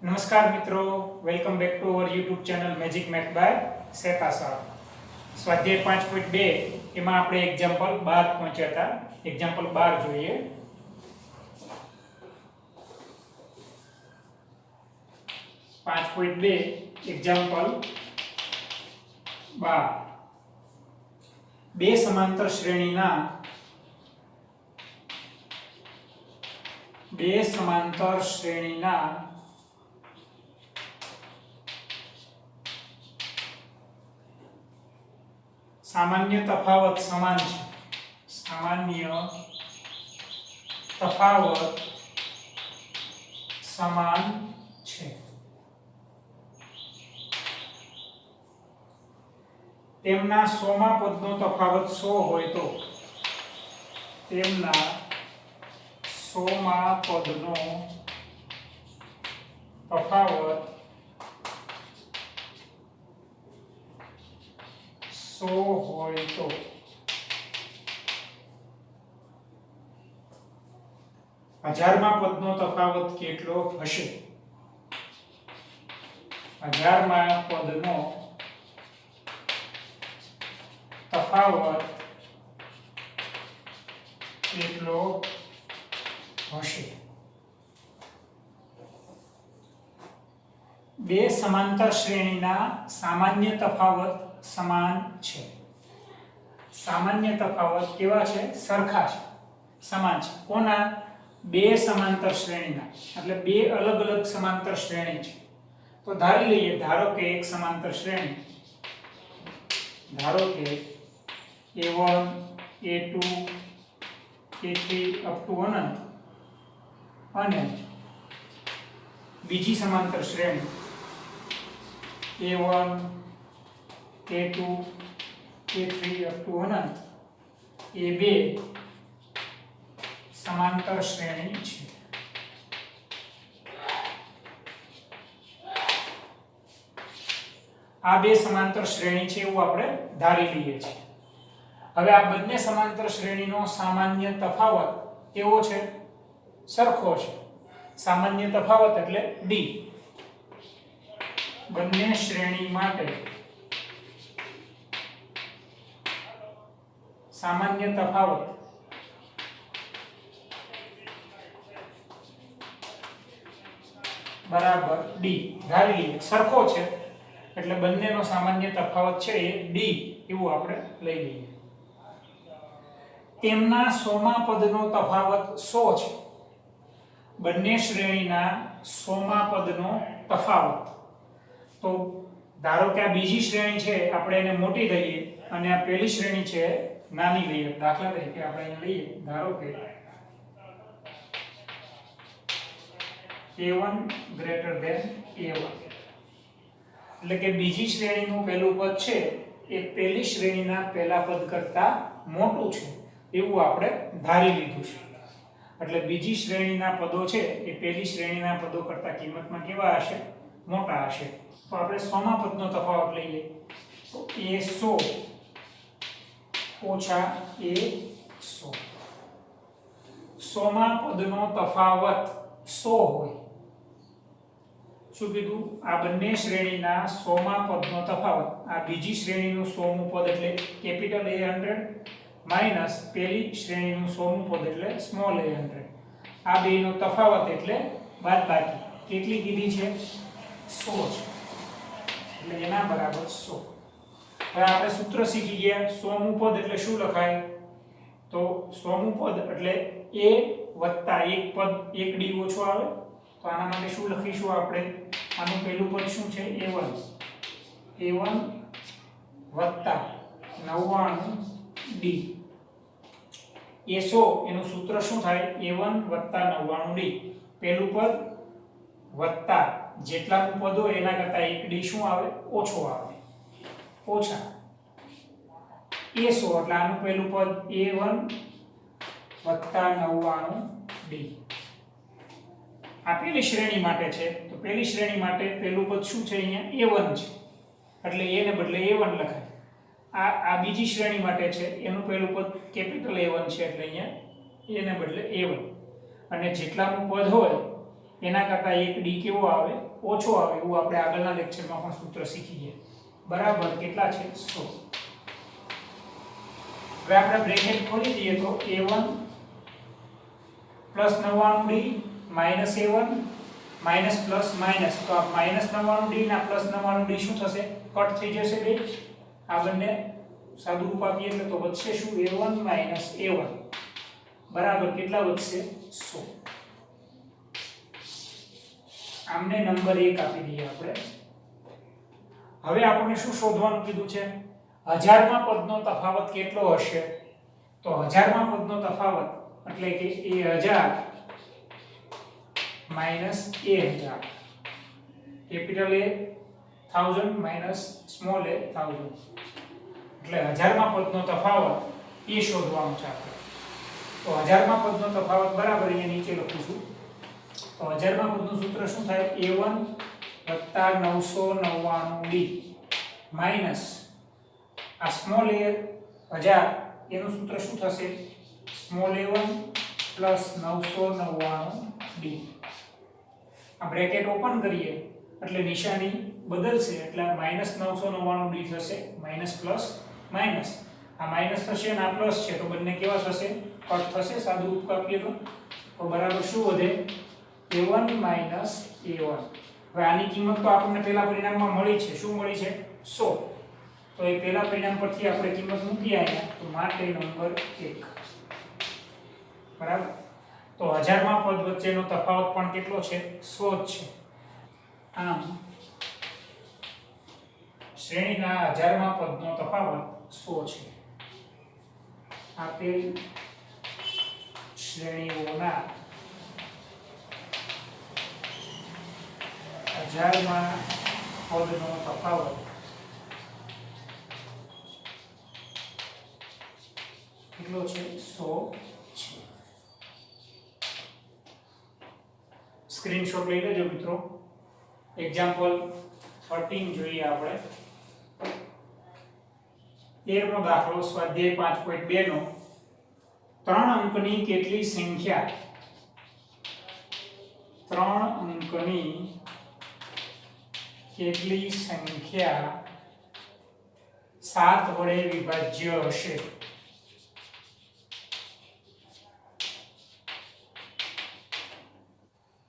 નમસ્કાર મિત્રો, welcome back to our YouTube channel magic math by Sheta sir. સ્વાધ્યાય 5.2 એમાં આપણે એક્ઝામ્પલ 12 પહોંચ્યા હતા. એક્ઝામ્પલ 12 જોઈએ. એક્ઝામ્પલ 12. બે સમાંતર શ્રેણીના સામાન્ય તફાવત સમાન છે. સામાન્ય તફાવત સમાન છે. તેમના 100 માં પદનો તફાવત 100 હોય તો તેમના 100 માં પદનો તફાવત 100 હોય તો 1000 માં પદનો તફાવત કેટલો હશે? 1000 માં પદનો તફાવત કેટલો હશે? બે સમાંતર શ્રેણીના સામાન્ય તફાવત સમાન છે. સામાન્ય તફાવત કેવા છે? સરખા છે, સમાન છે. કોના? બે સમાંતર શ્રેણીના, એટલે બે અલગ અલગ સમાંતર શ્રેણી છે. તો ધારી લઈએ, ધારો કે એક સમાંતર શ્રેણી, ધારો કે A1 A2 A3 up to અનંત, અને બીજી સમાંતર શ્રેણી A1 A2 A3 up to અનંત એ બે સમાંતર શ્રેણી છે. આ બે સમાંતર શ્રેણી છે એવું આપણે ધારી લઈએ છીએ. હવે આ બંને સમાંતર શ્રેણીનો સામાન્ય તફાવત કેવો છે? સરખો છે. સામાન્ય તફાવત એટલે D. બંને શ્રેણી માટે સામાન્ય તફાવત બરાબર D. ધારી લઈએ, સરખો છે એટલે બંનેનો સામાન્ય તફાવત છે એ D એવું આપણે લઈ લઈએ. તેમના 100 માં પદનો તફાવત 100 છે. બંને શ્રેણીના 100 માં પદનો તફાવત. તો ધારો કે આ બીજી શ્રેણી છે, આપણે એને મોટી લઈએ અને આ પહેલી શ્રેણી છે નાની લઈએ. દાખલા તરીકે આપણે અહીં લઈએ, ધારો કે A1 greater than A1, એટલે કે બીજી શ્રેણીનું પહેલું પદ છે એ પહેલી શ્રેણીના પહેલા પદ કરતા મોટું છે એવું આપણે ધારી લીધું છે. એટલે બીજી શ્રેણીના પદો છે એ પહેલી શ્રેણીના પદો કરતા કિંમતમાં કેવા હશે? મોટા હશે. તો આપણે 100 માં પદનો તફાવત લઈએ તો A100 ઓછા A100. 100 માં પદનો તફાવત 100 હોય. શું કીધું? આ બંને શ્રેણીના 100 માં પદનો તફાવત, આ બીજી શ્રેણીનું 100 મું પદ એટલે કેપિટલ A100 માઈનસ પહેલી શ્રેણીનું 100 મું પદ એટલે સ્મોલ a100. આ બેનો તફાવત એટલે બાદબાકી. કેટલી કીધી છે? 100 છે. એટલે એના બરાબર 100. હવે આપણે સૂત્ર શીખી ગયા. 100 મું પદ એટલે શું લખાય? તો 100 મું પદ એટલે a વત્તા એક પદ, એક d ઓછો આવે. તો આના માટે શું લખીશું આપણે? આનું પહેલું પદ શું છે? A1 વત્તા 99d. એ 100 એનું સૂત્ર શું થાય? A1 વત્તા 99d. પહેલું પદ વત્તા જેટલાનું પદ હોય એના કરતા એક d શું આવે? ઓછો આવે. ઓછા A100 એટલે આનું પહેલું પદ A1 વત્તા 99d. આ પહેલી શ્રેણી માટે છે. તો પહેલી શ્રેણી માટે પહેલું પદ શું છે? અહીંયા A1 છે, એટલે a ને બદલે A1 લખાય. આ બીજી શ્રેણી માટે છે, એનું પહેલું પદ કેપિટલ A1 છે, એટલે અહીંયા a ને બદલે A1. અને જેટલાનું પદ હોય એના કરતાં 1d કેવો આવે ઓછો આવે એવું આપણે આગળના લેક્ચરમાં પણ સૂત્ર શીખી ગયા બરાબર કેટલા છે 100 હવે આપણે બ્રેકેટ ખોલી દઈએ તો a1 plus 99d minus a1 minus plus minus તો આ માઈનસ 99d ના પ્લસ 99d શું થશે કટ થઈ જશે બે આ બંને સાદું રૂપ આપીએ એટલે તો વધશે શું a1 માઈનસ a1 બરાબર કેટલા વધશે 100 આમને નંબર 1 આપી દઈએ આપણે હવે આપણે શું શોધવાનું કીધું છે હજારમાં પદનો તફાવત કેટલો હશે તો હજારમાં પદનો તફાવત એટલે કે a1000 minus a1000 capital A 1000 minus small a 1000 એટલે હજારમાં પદનો તફાવત એ શોધવાનું છે આપણે તો હજારમાં પદનો તફાવત બરાબર અહીંયા નીચે લખું છું તો હજારમાં પદનું સૂત્ર શું થાય a1 999d માઈનસ આ સ્મોલ a 1000 એનું સૂત્ર શું થશે સ્મોલ a1 પ્લસ 999d આ બ્રેકેટ ઓપન કરીએ એટલે નિશાની બદલશે એટલે માઈનસ 999d થશે માઈનસ પ્લસ માઈનસ આ માઈનસ થશે અને આ પ્લસ છે તો બંને કેવા થશે કટ થશે સાદું રૂપ આપીએ તો બરાબર શું વધે a1 માઈનસ a1 હવે આની કિંમત તો આપણને પહેલા પરિણામમાં મળી છે શું મળી છે 100 તો એ પહેલા પરિણામ પરથી આપણે કિંમત મૂકી આયા તો માટે નંબર 1 બરાબર તો હજારમાં પદ વચ્ચેનો તફાવત પણ કેટલો છે 100 જ છે આમ શ્રેણીના હજારમાં પદનો તફાવત 100 છે આપેલ શ્રેણીઓના હજારમાં પદનો તફાવત કેટલો છે 100 છે સ્ક્રીનશોટ લઈ લેજો મિત્રો એક્ઝામ્પલ 13 જોઈએ આપણે 13મો દાખલો સ્વાધ્યાય 5.2 નો 3 અંકની કેટલી સંખ્યા 3 અંકની કેટલી સંખ્યા 7 વડે વિભાજ્ય હશે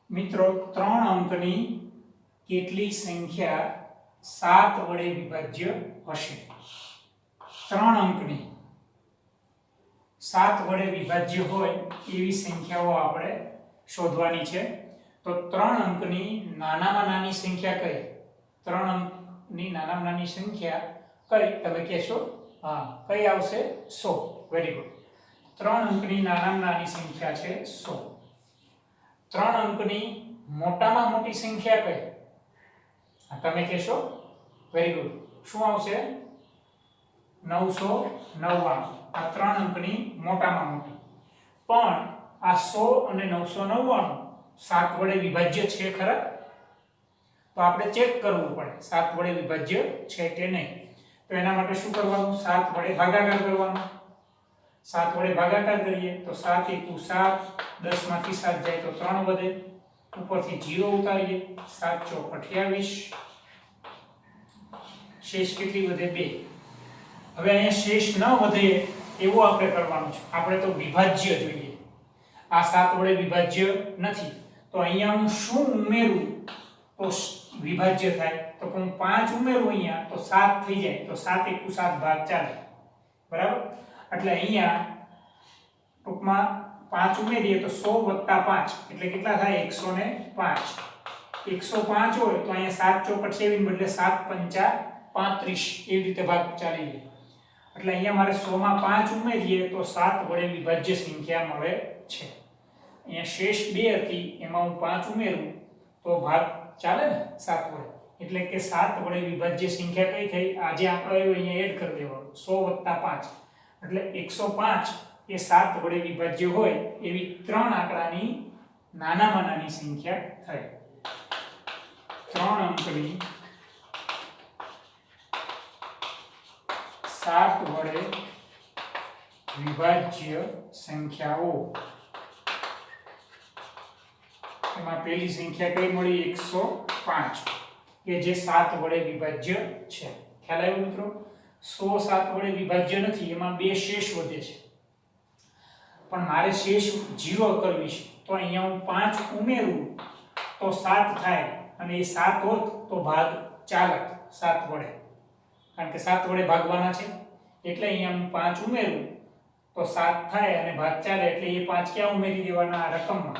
મિત્રો 3 અંકની કેટલી સંખ્યા 7 વડે વિભાજ્ય હશે 3 અંકની 7 વડે વિભાજ્ય હોય એવી સંખ્યાઓ આપણે શોધવાની છે તો 3 અંકની નાનામાં નાની સંખ્યા કઈ 3 અંકની નાનામાં નાની સંખ્યા કઈ તમે કહેશો હા કઈ આવશે 100 વેરી ગુડ 3 અંકની નાનામાં નાની સંખ્યા છે 100 3 અંકની મોટામાં મોટી સંખ્યા કઈ તમે કહેશો વેરી ગુડ શું આવશે 999 આ 3 અંકની મોટામાં મોટી પણ આ 100 અને 999 7 વડે વિભાજ્ય છે ખરા તો આપણે ચેક કરવું પડે 7 વડે વિભાજ્ય છે કે નહીં તો એના માટે શું કરવાનું 7 વડે ભાગાકાર કરવાનો 7 વડે ભાગાકાર કરીએ તો 7 * 7 10 માંથી 7 જાય તો 3 વધે ઉપરથી 0 ઉતારીએ 7 * 4 = 28 શેષ કેટલી વધે 2 હવે અહીંયા શેષ ન વધે એવું આપણે કરવાનું છે આપણે તો વિભાજ્ય જોઈએ આ 7 વડે વિભાજ્ય નથી તો અહીંયા હું શું ઉમેરું તો વિભાજ્ય થાય તો હું 5 ઉમેરું અહીંયા તો 7 થઈ જાય તો 7 * 7 ભાગ ચાલે બરાબર એટલે અહીંયા ટૂંકમાં 5 ઉમેરીએ તો 100 + 5 એટલે કેટલા થાય 105 105 હોય તો અહીંયા 7 * 4 = 27 બદલે 7 * 5 = 35 એવી રીતે ભાગ ચાલી જાય એટલે અહીંયા મારે 100 માં 5 ઉમેરીએ તો 7 વડે વિભાજ્ય સંખ્યા મળે છે અહીંયા શેષ 2 હતી એમાં હું 5 ઉમેરું તો ભાગ ચાલે ને 7 વડે એટલે કે 7 વડે વિભાજ્ય સંખ્યા કઈ થઈ આજે આપણે અહીંયા એડ કરી દેવાનું 100 + 5 એટલે 105 એ 7 વડે વિભાજ્ય હોય એવી 3 આંકડાની નાનામાં નાની સંખ્યા થઈ 3 અંકની 7 વડે વિભાજ્ય સંખ્યાઓ એમાં પહેલી સંખ્યા કઈ મળી 105 કે જે 7 વડે વિભાજ્ય છે. ખ્યાલ આવ્યો મિત્રો? 100 7 વડે વિભાજ્ય નથી, એમાં બે શેષ વધે છે, પણ મારે શેષ 0 કરવી છે. તો અહીંયા હું 5 ઉમેરું તો 7 થાય, અને એ 7 હોત તો ભાગ ચાલત 7 વડે, કારણ કે 7 વડે ભાગવાના છે. એટલે અહીંયા હું 5 ઉમેરું તો 7 થાય અને ભાગ ચાલે, એટલે એ 5 ક્યાં ઉમેરી દેવાના? આ રકમમાં.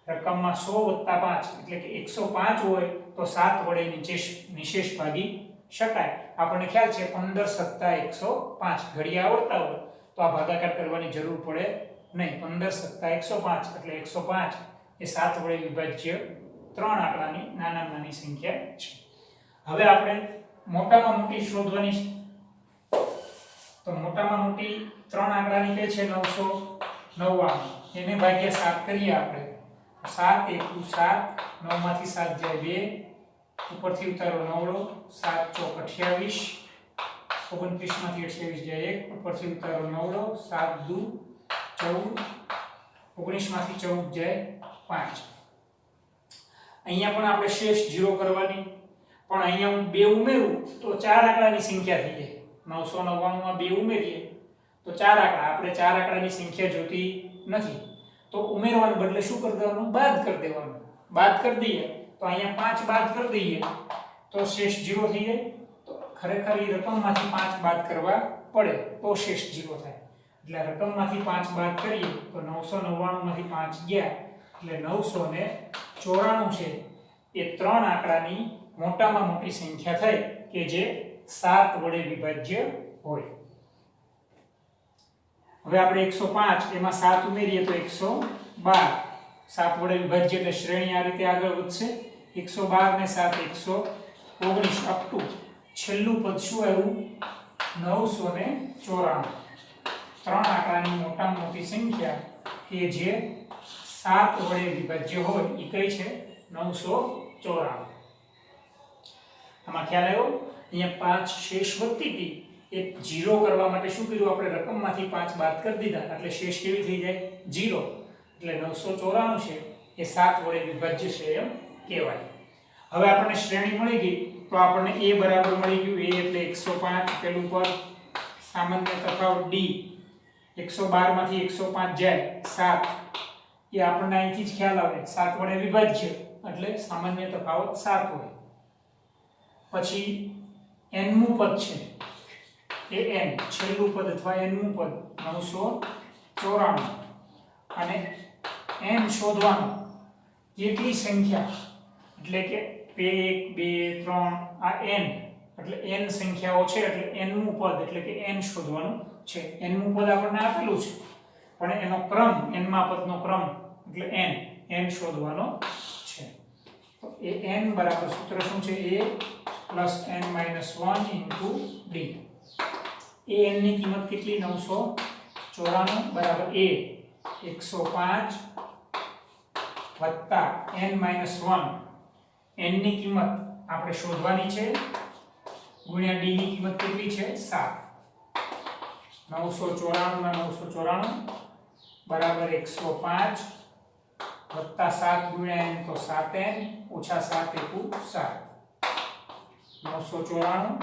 રકમમાં 100 + 5 એટલે કે 105 હોય તો 7 વડે નિશેષ ભાગી શકાય. આપણને ખ્યાલ છે 15 + 105 ઘડિયા આવડતા હોય તો આ ભાગાકાર કરવાની જરૂર પડે નહીં. 15 + 105 એટલે 105 એ 7 વડે વિભાજ્ય 3 આંકડાની નાનામાં નાની સંખ્યા છે. હવે આપણે મોટામાં મોટી શોધવાની છે. તો મોટામાં મોટી 3 આંકડાની કઈ છે? 999. એને ભાગ્યા 7 કરીએ આપણે. 7 × 7, 9 માંથી 7 જાય 2, ઉપરથી ઉતારો 9, 7 × 28, 29 માંથી 28 જાય 1, ઉપરથી ઉતારો 9, 7 × 2 14, 19 માંથી 14 જાય 5. અહીંયા પણ આપણે શેષ 0 કરવાની, પણ અહીંયા હું 2 ઉમેરું તો 4 આંકડાની સંખ્યા થઈ જાય. 999 માં 2 ઉમેરીએ તો 4 આંકડા. આપણે 4 આંકડાની સંખ્યા જોતી નથી, તો ઉમેરવાને બદલે શું કરી દેવાનું? બાદ કરી દેવાનું. બાદ કરી દઈએ તો અહીંયા 5 બાદ કરી દઈએ તો શેષ 0 થઈ જાય. તો ખરેખર એ રકમમાંથી 5 બાદ કરવા પડે તો શેષ 0 થાય. એટલે રકમમાંથી 5 બાદ કરીએ તો 999 માંથી 5 ગયા એટલે 994 છે. એ 3 આંકડાની મોટામાં મોટી સંખ્યા થઈ કે જે 7 વડે વિભાજ્ય હોય. હવે આપણે 105 એમાં 7 ઉમેરીએ તો 112. 7 વડે વિભાજ્ય એટલે શ્રેણી આ રીતે આગળ વધશે. 112 ને 7 119 અપ ટુ છેલ્લું પદ શું આવ્યું? 994. 3 આંકડાની મોટામાં મોટી સંખ્યા કે જે 7 વડે વિભાજ્ય હોય એ કઈ છે? 994. આમાં ખ્યાલ આવ્યો? અહીંયા 5 શેષ વધતી હતી, એ 0 કરવા માટે શું કર્યું? આપણે રકમમાંથી 5 બાદ કરી દીધા એટલે શેષ કેવી થઈ જાય? 0. એટલે 994 છે એ 7 વડે વિભાજ્ય છે એમ કહેવાય. હવે આપણને શ્રેણી મળી ગઈ તો આપણને a બરાબર મળી ગયું. a એટલે 105, પેલું પર સામાન્ય તફાવત d 112 માંથી 105 જાય 7, એ આપણને અહીંથી જ ખ્યાલ આવે 7 વડે વિભાજ્ય એટલે સામાન્ય તફાવત 7 હોય. પછી n મું પદ છે એ n છેલ્લું પદ અથવા n મું પદ 994, અને n શોધવાનું કેટલી સંખ્યા એટલે કે 1 2 3 આ n એટલે n સંખ્યાઓ છે એટલે n મું પદ એટલે કે n શોધવાનું છે. n મું પદ આપણને આપેલું છે પણ એનો ક્રમ n માં પદનો ક્રમ એટલે n શોધવાનો છે. તો એ n બરાબર સૂત્ર શું છે? a + n - 1 * d. a n ની કિંમત કેટલી? 994 બરાબર a 105 વત્તા n - 1. n ની કિંમત આપણે શોધવાની છે ગુણ્યા d ની કિંમત કેટલી છે? 7. 994 ના 994 બરાબર 105 વત્તા 7 ગુણ્યા n તો 7n ઓછા 7 * 7. 994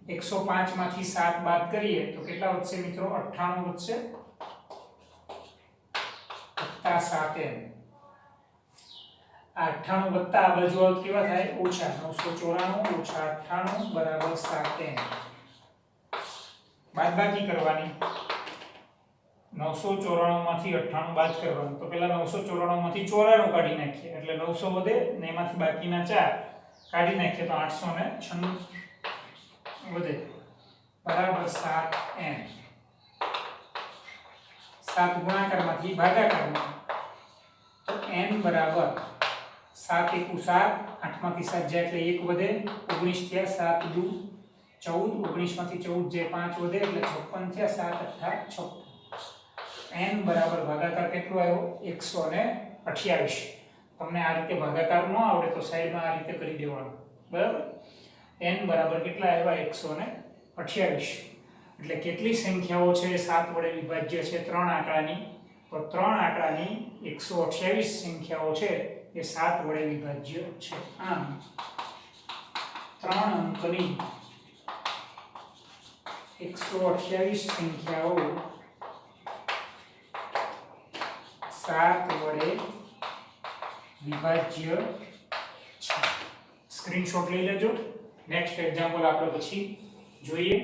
105 માંથી 7 બાદ કરીએ તો કેટલા વધશે મિત્રો? 98 વધશે વત્તા 7n. 98 વત્તા આ બાજુ આવત કેવા થાય? ઓછા. 994 ઓછા 98 બરાબર 7n. બાદબાકી કરવાની. 994 માંથી 98 બાદ કરવાનું. તો પહેલા 994 માંથી 94 કાઢી નાખીએ એટલે 900 વધે ને એમાંથી બાકીના 4 કાઢી નાખીએ તો 896 વધે બરાબર 7n. 7 ગુણાકારમાંથી ભાગાકારમાં તો n બરાબર 7 * 7, 8 માંથી 7 જાય એટલે 1 વધે, 19 થયા, 7 * 2 14, 19 માંથી 14 જાય 5 વધે એટલે 56 થયા, 7 * 8 56. n બરાબર ભાગાકાર કેટલો આવ્યો? 128. તમને આ રીતે ભાગાકાર ન આવડે તો સાઈડમાં આ રીતે કરી દેવાનું. બરાબર? n બરાબર કેટલા આવ્યા? 128. એટલે કેટલી સંખ્યાઓ છે 7 વડે વિભાજ્ય છે 3 આંકડાની? તો 3 આંકડાની 128 સંખ્યાઓ છે એ 7 વડે વિભાજ્ય છે. આમ 3 અંકની 128 સંખ્યાઓ 7 વડે વિભાજ્ય છે. સ્ક્રીનશોટ લઈ લેજો. નેક્સ્ટ એક્ઝામ્પલ આપણે પછી જોઈએ.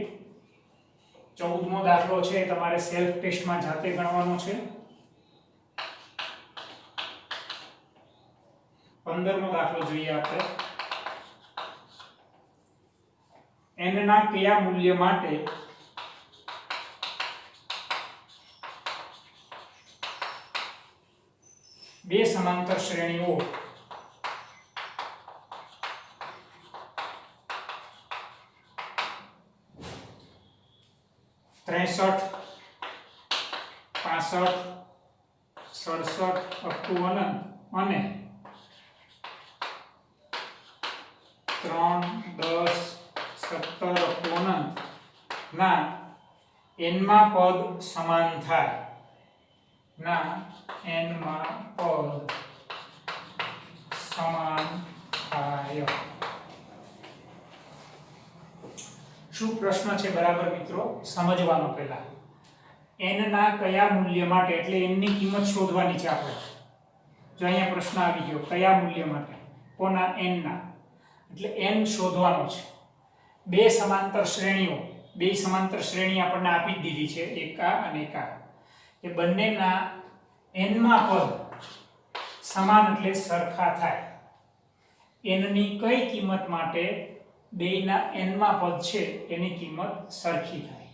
14મો દાખલો છે તમારે સેલ્ફ ટેસ્ટમાં જાતે ગણવાનો છે. 15મો દાખલો જોઈએ આપણે. n ના કયા મૂલ્ય માટે બે સમાંતર શ્રેણીઓ ત્રેસઠ 65 67 અપ ટુ અનંત અને 3 10 17 અપ ટુ અનંત ના n માં પદ સમાન થાય. ના n માં પદ સમાન થાય. શું પ્રશ્ન છે બરાબર મિત્રો? સમજવાનો પહેલા. n ના કયા મૂલ્ય માટે, એટલે n ની કિંમત શોધવાની છે આપણે. જો અહીંયા પ્રશ્ન આવી ગયો કયા મૂલ્ય માટે, કોના? n ના. એટલે n શોધવાનો છે. બે સમાંતર શ્રેણી આપણને આપી જ દીધી છે, એક આ અને એક આ. એ બંનેના n માં પદ સમાન એટલે સરખા થાય. n ની કઈ કિંમત માટે બેયના n માં પદ છે એની કિંમત સરખી થાય?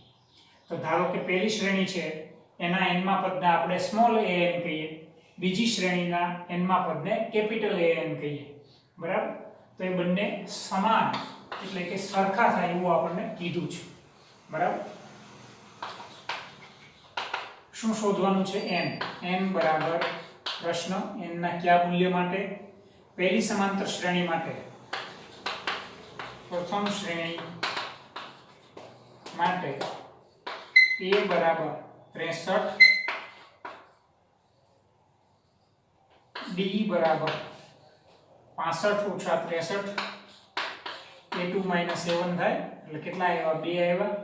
તો ધારો કે પહેલી શ્રેણી છે એના n માં પદને આપણે સ્મોલ an કહીએ, બીજી શ્રેણીના n માં પદને કેપિટલ An કહીએ. બરાબર? તો એ બંને સમાન એટલે કે સરખા થાય એવું આપણને કીધું છે. બરાબર? શું શોધવાનું છે? n બરાબર પ્રશ્ન n ના કયા મૂલ્ય માટે? પહેલી સમાંતર શ્રેણી માટે, પ્રથમ શ્રેણી માટે a બરાબર 63, d બરાબર 65 ઓછા 63, a2 માઈનસ a1 થાય એટલે કેટલા આવ્યા? 2 આવ્યા.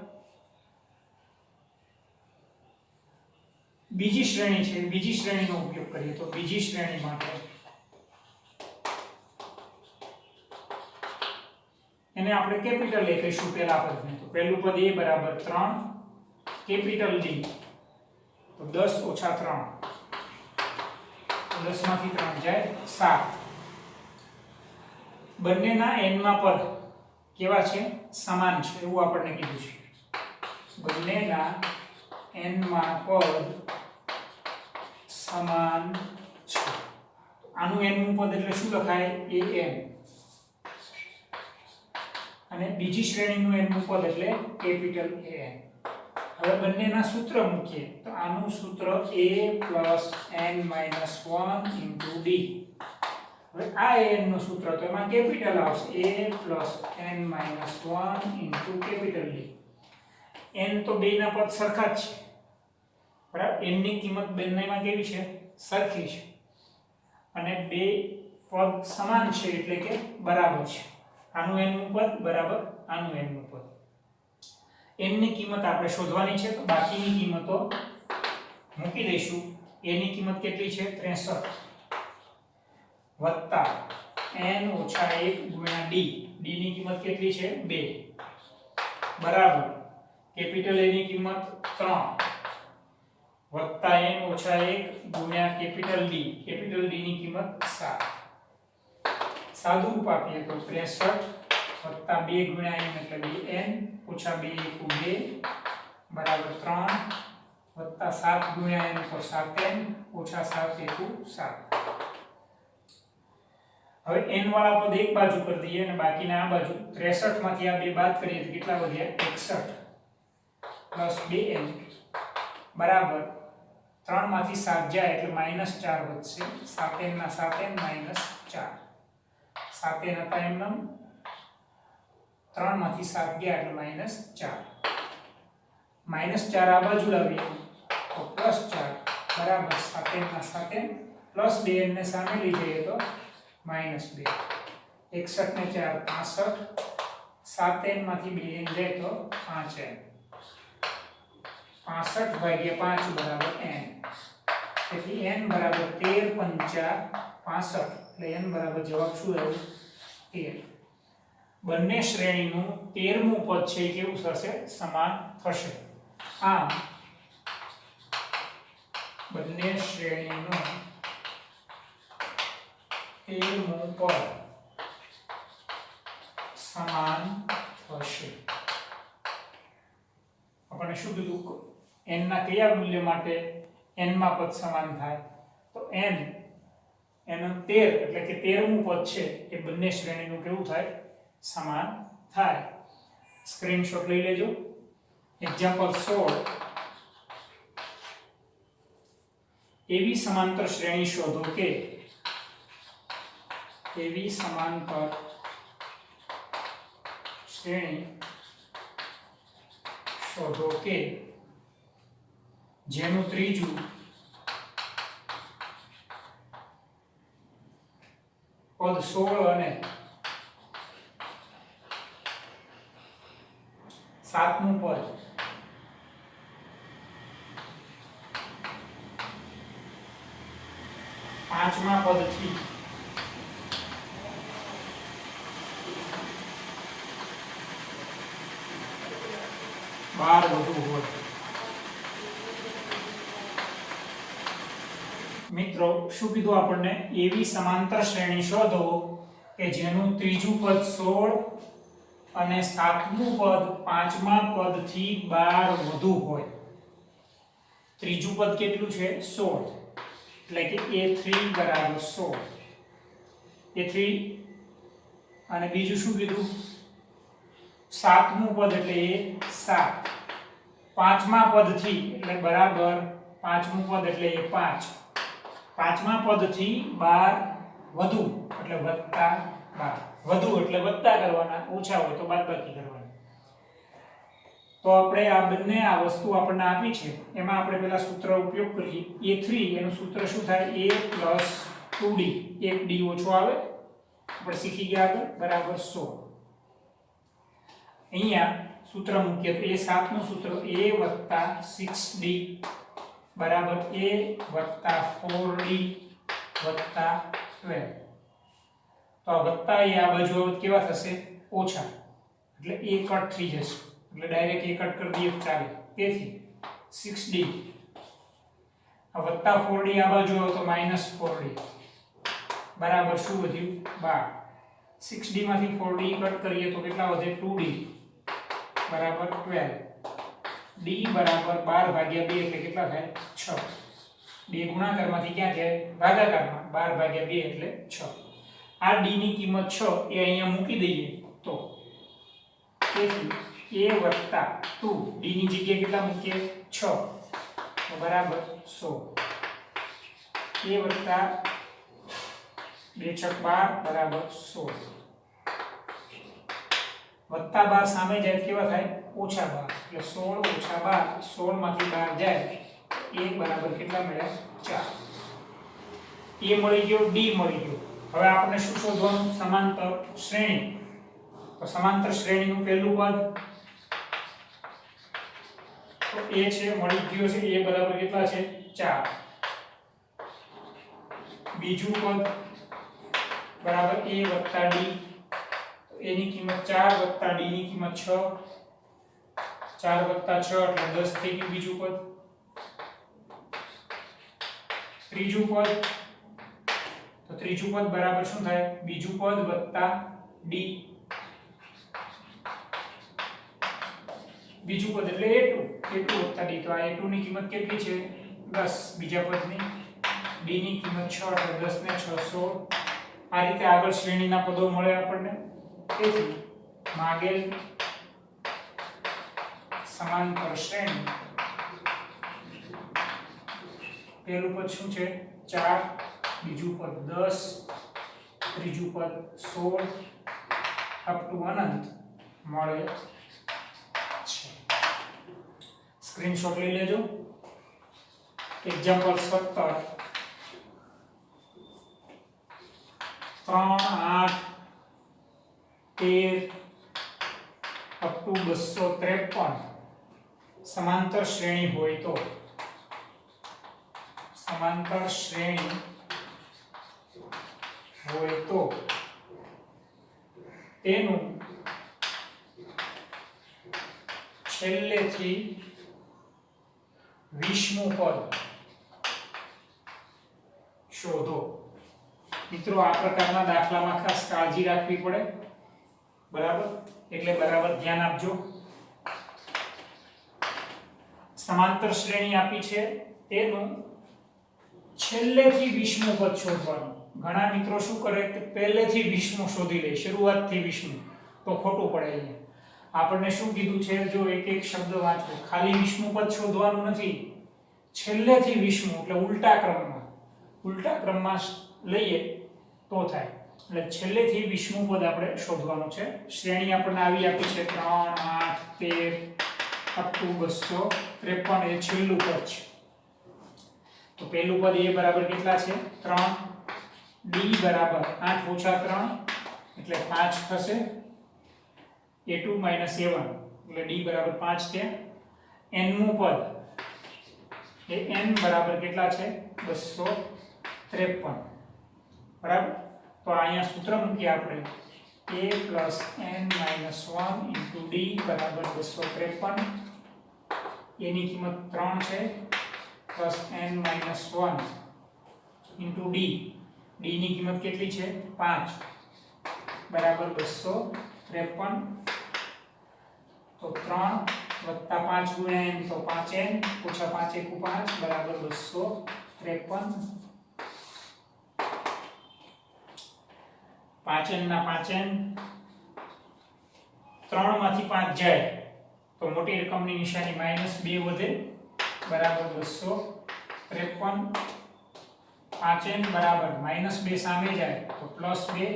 બીજી શ્રેણી છે, બીજી શ્રેણીનો ઉપયોગ કરીએ તો બીજી શ્રેણી માટે એને આપણે કેપિટલ A કહીશું પહેલા પદને. તો પહેલું પદ a બરાબર 3, કેપિટલ D તો 10 ઓછા 3, 10 માંથી 3 જાય 7. બંનેના n માં પદ કેવા છે? સમાન છે એવું આપણને કીધું છે. બંનેના n માં પદ સમાન છે. આનું n નું પદ એટલે શું લખાય? an. અને બીજી શ્રેણીનું n નું પદ એટલે કેપિટલ An. હવે બંનેના સૂત્ર મૂકીએ તો આનું સૂત્ર a n - 1 d. હવે આ an નું સૂત્ર તો એમાં કેપિટલ આવશે a n - 1 capital D. n તો બેયના પદ સરખા જ છે. બરાબર? n ની કિંમત બંનેમાં કેવી છે? સરખી છે. અને બે પદ સમાન છે એટલે કે બરાબર છે. આનું n નું પદ બરાબર આનું n નું પદ. n ની કિંમત આપણે શોધવાની છે તો બાકીની કિંમતો મૂકી દઈશું. a ની કિંમત કેટલી છે? 63 વત્તા n - 1 ગુણ્યા d. d ની કિંમત કેટલી છે? 2 બરાબર કેપિટલ A ની કિંમત 3 વત્તા n - 1 ગુણ્યા કેપિટલ D. કેપિટલ D ની કિંમત 7. સાદું રૂપ આપીએ તો 63 વત્તા 2 ગુણ્યા n એટલે 2n ઓછા 2 * 2 બરાબર 3 વત્તા 7 ગુણ્યા n તો 7n ઓછા 7 * 7. હવે n વાળા પદ એક બાજુ કરી દઈએ અને બાકીના આ બાજુ. 63 માંથી આ બે બાદ કરીએ તો કેટલા વધ્યા? 61 પ્લસ 2n બરાબર 3 માંથી 7 જાય એટલે -4 વધશે. 7n ના 7n -4. 7n હતા એમનેમ 3 માંથી 7 ગયા એટલે -4. -4 આ બાજુ લાવીએ તો +4 બરાબર 7n ના 7n પ્લસ 2n ને સામે લઈ જઈએ તો -2 61 ને 4 65 7n માંથી 2n જાય તો 5n 65 ભાગ્યા 5 બરાબર n તેથી n બરાબર 13 પંચા 65 એટલે n બરાબર જવાબ શું આવ્યો 13 બંને શ્રેણીનું 13મું પદ છે કેવું થશે સમાન થશે આમ બંને શ્રેણીનું 13મું પદ સમાન થશે આપણે શું કીધું n ના કયા મૂલ્ય માટે n માં પદ સમાન થાય તો n એનો 13 એટલે કે 13મું પદ છે એ બંને શ્રેણીનું કેવું થાય સમાન થાય સ્ક્રીનશોટ લઈ લેજો એક્ઝામ્પલ 16 એવી સમાંતર શ્રેણી શોધો કે એવી સમાંતર શ્રેણી શોધો કે જેનું ત્રીજું પદ 16 અને સાતમું પદ પાંચમા પદથી 12 વધુ હોય મિત્રો શું કીધું આપણને એવી સમાંતર શ્રેણી શોધો કે જેનું ત્રીજું પદ 16 અને સાતમું પદ પાંચમા પદથી 12 વધુ હોય ત્રીજું પદ કેટલું છે 16 એટલે કે a3 બરાબર 16 a3 અને બીજું શું કીધું સાતમું પદ એટલે એ 7 પાંચમા પદથી એટલે બરાબર પાંચમું પદ એટલે એ 5 પાંચમા પદથી 12 વધુ એટલે વત્તા 12 વધુ એટલે વત્તા કરવાના ઓછા હોય તો બાદબાકી કરવાના તો આપણે આ બંને આ વસ્તુ આપણને આપી છે એમાં આપણે પહેલા સૂત્ર ઉપયોગ કરીએ a3 એનું સૂત્ર શું થાય a + 2d 1d ઓછો આવે આપણે શીખી ગયા આગળ બરાબર 16 અહીંયા સૂત્ર મૂકીએ તો a7 નું સૂત્ર a + 6d બરાબર a + 4d + 12 તો આ વત્તા એ આ બાજુ કેવા થશે ઓછા એટલે a કટ થઈ જશે એટલે ડાયરેક્ટ a કટ કરી દઈએ ચાલે તેથી 6d આ વત્તા 4d આ બાજુ આવે તો -4d બરાબર શું વધ્યું 12 6d માંથી 4d કટ કરીએ તો કેટલા વધે 2d બરાબર 12 d બરાબર 12 ભાગ્યા 2 એટલે કેટલા થાય 6 બે ગુણાકારમાંથી ક્યાં જાય ભાગાકારમાં 12 ભાગ્યા 2 એટલે 6 આ d ની કિંમત 6 એ અહીંયા મૂકી દઈએ તો તેથી a + 2 d ની જગ્યાએ કેટલા મૂકીએ 6 તો બરાબર 16 a + 2 * 12 બરાબર 16 વત્તા 12 સામે જાય કેવા થાય ઓછા 12 એટલે 16 - 12 16 માંથી 12 જાય a બરાબર કેટલા મળ્યા 4 a મળી ગયો d મળી ગયો હવે આપણે શું શોધવાનું સમાંતર શ્રેણી તો સમાંતર શ્રેણીનું પહેલું પદ તો a છે મળી ગયો છે a બરાબર કેટલા છે 4 બીજું પદ બરાબર a + d a ની કિંમત 4 + d ની કિંમત 6 4 + 6 એટલે 10 થઈ ગયું બીજું પદ ત્રીજું પદ તો ત્રીજું પદ બરાબર શું થાય બીજું પદ + d બીજું પદ એટલે a2 + d તો આ a2 ની કિંમત કેટલી છે 10 બીજા પદની d ની કિંમત 6 એટલે 10 ને 6 16 આ રીતે આગળ શ્રેણીના પદો મળે આપણને તેથી માગેલ સમાંતર શ્રેણી પહેલું પદ શું છે 4 બીજું પદ 10 ત્રીજું પદ 16 અપ ટુ અનંત મળે છે સ્ક્રીનશોટ લઈ લેજો એક્ઝામ્પલ 17 3 8 13 અપ ટુ 253 સમાંતર શ્રેણી હોય તો સમાંતર શ્રેણી હોય તો તેનું છેલ્લેથી 20મું પદ શોધો। મિત્રો આ પ્રકારના દાખલામાં ખાસ કાળજી રાખવી પડે, બરાબર? એટલે બરાબર ધ્યાન આપજો। સમાંતર શ્રેણી આપી છે, તેનું છેલ્લેથી 20મું પદ શોધવાનું। ઘણા મિત્રો શું કરે કે પહેલેથી 20મું શોધી લે, શરૂઆતથી 20મું, તો ખોટું પડે। અહીંયા આપણને શું કીધું છે, જો એક એક શબ્દ વાંચો, ખાલી 20મું પદ શોધવાનું નથી, છેલ્લેથી 20મું, એટલે ઉલટા ક્રમમાં લઈએ તો થાય। એટલે છેલ્લેથી 20મું પદ આપણે શોધવાનું છે। શ્રેણી આપણને આવી આપી છે 3 8 13 અપ ટુ 253 એ છેલ્લું પદ છે। તો પહેલું પદ એ બરાબર કેટલા છે 3, ડી બરાબર 8 ઓછા 3 એટલે 5 થશે, a2 a1 એટલે ડી બરાબર 5 થયા। n મું પદ એ n બરાબર કેટલા છે 253, બરાબર? તો અહીંયા સૂત્ર મૂકીએ આપણે a n - 1 * d બરાબર 253, a ની કિંમત 3 છે પ્લસ n - 1 * d, d ની કિંમત કેટલી છે 5 બરાબર 253। તો 3 + 5 * n તો 5n ઓછા 5 * 1 = 5 બરાબર 253। 5n ના 5n, 3 માંથી 5 જાય તો મોટી રકમની નિશાની -2 વધે બરાબર 253। 5n બરાબર -2 સામે જાય તો +2,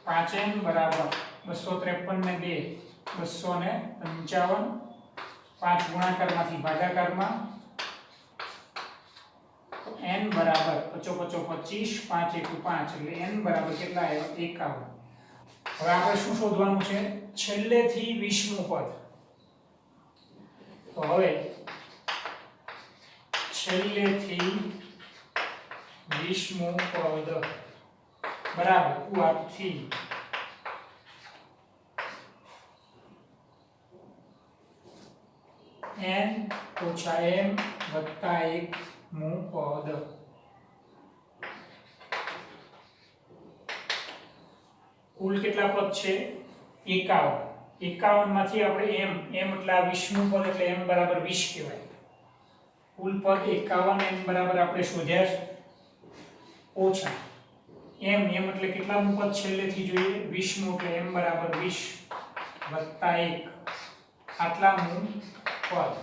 5n બરાબર 253 ને 2 255, 5 ગુણાકારમાંથી ભાગાકારમાં n બરાબર 5 × 25 5 * 1 = 5 એટલે n બરાબર કેટલા આવ્યા 51। હવે આપણે શું શોધવાનું છે છેલ્લેથી 20મું પદ। તો હવે છેલ્લેથી 20મું પદ બરાબર ઉઆથી n ઓછા m વત્તા 1મું પદ। કુલ કેટલા પદ છે 51। 51 માંથી આપણે m એટલે આ 20મું પદ એટલે m બરાબર 20 કહેવાય। કુલ પદ 51 m બરાબર આપણે શોધ્યા છે ઓછા m એટલે કેટલામું પદ છેલ્લેથી જોઈએ 20મું એટલે m બરાબર 20 વત્તા 1 આટલામું પદ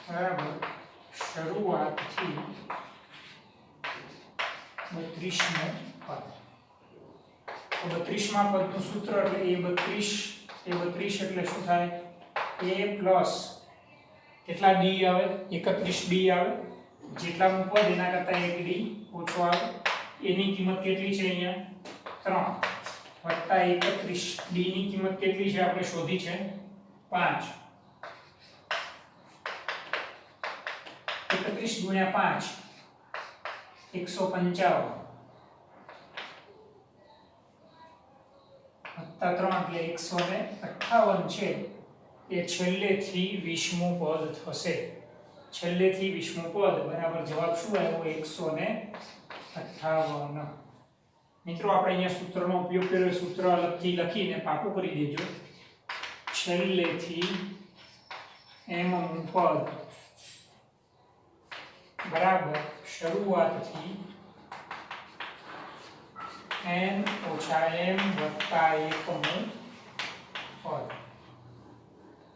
બરાબર શરૂઆતથી 32મું પદ। તો 32મા પદનું સૂત્ર એટલે a32 એટલે શું થાય a પ્લસ કેટલા d આવે 31d આવે, જેટલામું પદ એના કરતા 1d ઓછો આવે। a ની કિંમત કેટલી છે અહીંયા 3 વત્તા 31, d ની કિંમત કેટલી છે આપણે શોધી છે 5, 31 × 5 155 વત્તા 3 એટલે 158 છે એ છેલ્લેથી 20મું પદ થશે। છેલ્લેથી 20મું પદ બરાબર જવાબ શું આવ્યો 158। મિત્રો આપણે અહીંયા સૂત્રનો ઉપયોગ કર્યો, સૂત્ર અલગથી લખીને પાકું કરી દેજો। છેલ્લેથી mમું પદ બરાબર શરૂઆતથી n ઓછા m વત્તા 1મું પદ।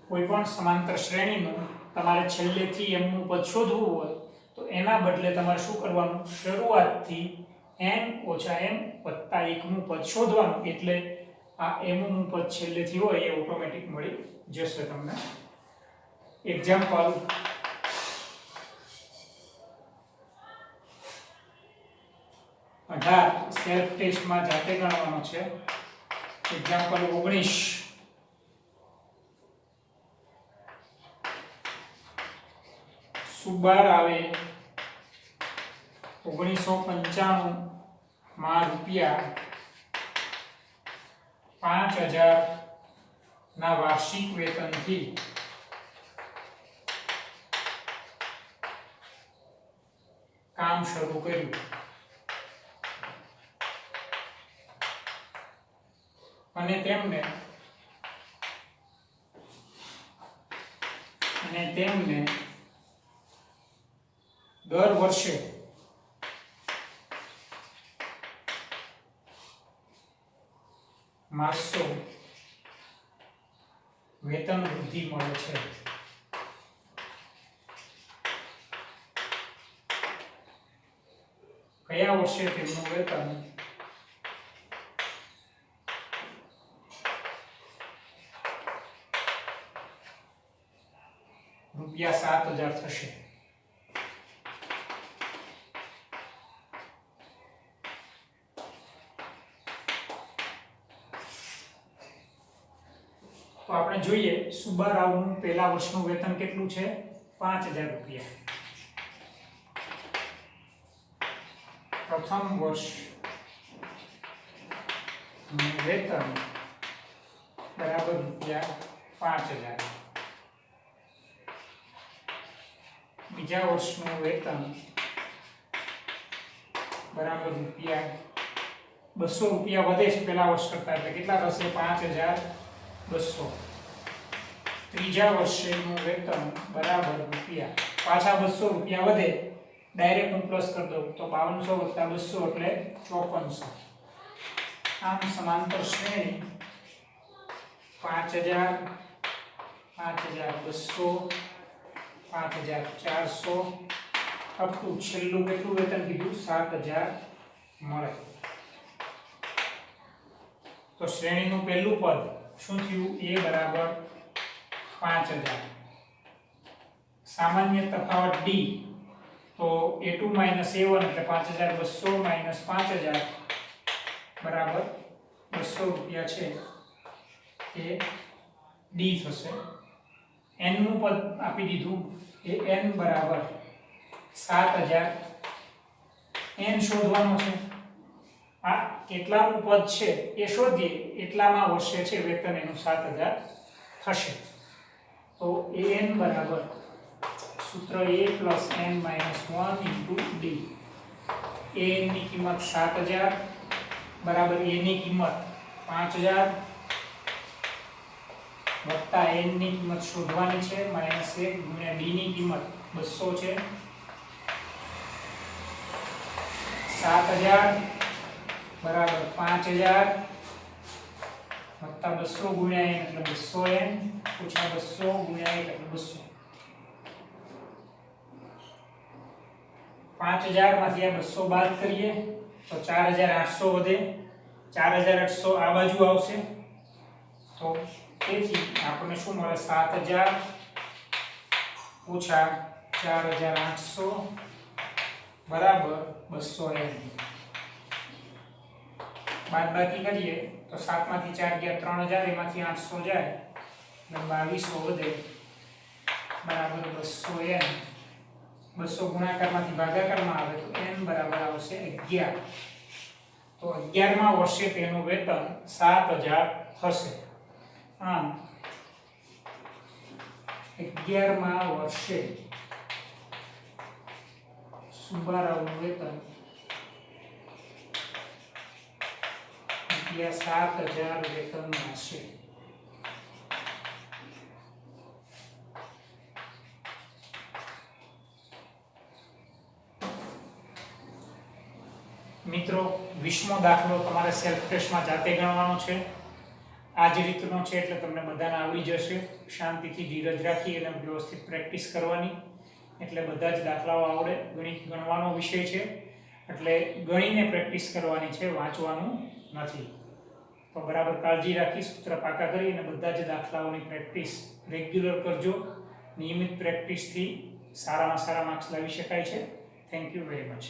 કોઈ પણ સમાંતર શ્રેણીનું તમારે છેલ્લેથી m નું પદ શોધવું હોય તો એના બદલે તમારે શું કરવાનું શરૂઆતથી n ઓછા m વત્તા 1મું પદ શોધવાનું, એટલે આ m નું પદ છેલ્લેથી હોય એ ઓટોમેટિક મળી જશે તમને। એક્ઝામ્પલ સેલ્ફ ટેસ્ટમાં જાતે ગણવાનો છે. એક્ઝામ્પલ 19 સુબાર આવે 1995 માં રૂપિયા 5000 ના વાર્ષિક વેતનથી કામ શરૂ કર્યું અને તેમને દર વર્ષે માસો વેતન વૃદ્ધિ મળે છે. કયા વર્ષે તેમનું વેતન ₹7,000 થશે? તો આપણે જોઈએ સુબારાવનું પહેલા વર્ષનું વેતન કેટલું છે? ₹5,000. પ્રથમ વર્ષ વેતન બરાબર ₹5,000. બીજા વર્ષનું વેતન બરાબર ₹200 વધે છે પહેલા વર્ષ કરતા, એટલે કેટલા થશે? 5,200. ત્રીજા વર્ષનું વેતન બરાબર પાછા ₹200 વધે, ડાયરેક્ટ હું પ્લસ કરી દઉં તો 5200 + 200 એટલે 5400. આમ સમાંતર શ્રેણી 5,000 5,200 5,400 અપ ટુ છેલ્લું કેટલું વેતન કીધું? 7,000 મળે. તો શ્રેણીનું પહેલું પદ શું થયું? A બરાબર 5,000. સામાન્ય તફાવત D તો A2 - A1 એટલે 5,200 - 5,000 બરાબર ₹200 છે એ D થશે. n નું પદ આપી દીધું એ n બરાબર 7,000. n શોધવાનો છે. આ કેટલાનું પદ છે એ શોધીએ એટલામાં વર્ષે છે વેતન એનું 7,000 થશે. તો an બરાબર સૂત્ર a + n - 1 * d. an ની કિંમત 7,000 બરાબર a ની કિંમત 5,000 વત્તા n ની કિંમત શોધવાની છે -1 ગુણ્યા d ની કિંમત 200 છે. 7,000 બરાબર 5,000 વત્તા 200 ગુણ્યા n એટલે 200n ઓછા 200 ગુણ્યા 1 એટલે 200. 5,000 માંથી આ 200 બાદ કરીએ તો 4,800 વધે. 4,800 આ બાજુ આવશે તો તેથી આપણને શું મળે? 7,000 ઓછા 4,800 બરાબર 200n. બાદબાકી કરીએ તો 7 માંથી 4 ગયા 3,000, એમાંથી 800 જાય એટલે 2,200 વધે બરાબર 200n. 200 ગુણાકારમાંથી ભાગાકારમાં આવે તો n બરાબર આવશે 11. તો 11મા વર્ષે તેનું વેતન 7,000 થશે. આમ 11મા વર્ષે સુબારાવનું વેતન 7,000 વેતન હશે. મિત્રો 20મો દાખલો તમારે સેલ્ફ ટેસ્ટમાં જાતે ગણવાનો છે. આ જ રીતનો છે એટલે તમને બધાને આવડી જશે. શાંતિથી ધીરજ રાખી અને વ્યવસ્થિત પ્રેક્ટિસ કરવાની એટલે બધા જ દાખલાઓ આવડે. ગણિત ગણવાનો વિષય છે એટલે ગણીને પ્રેક્ટિસ કરવાની છે, વાંચવાનું નથી. તો બરાબર કાળજી રાખી સૂત્ર પાકા કરી અને બધા જ દાખલાઓની પ્રેક્ટિસ રેગ્યુલર કરજો. નિયમિત પ્રેક્ટિસથી સારામાં સારા માર્ક્સ લાવી શકાય છે. Thank you very much.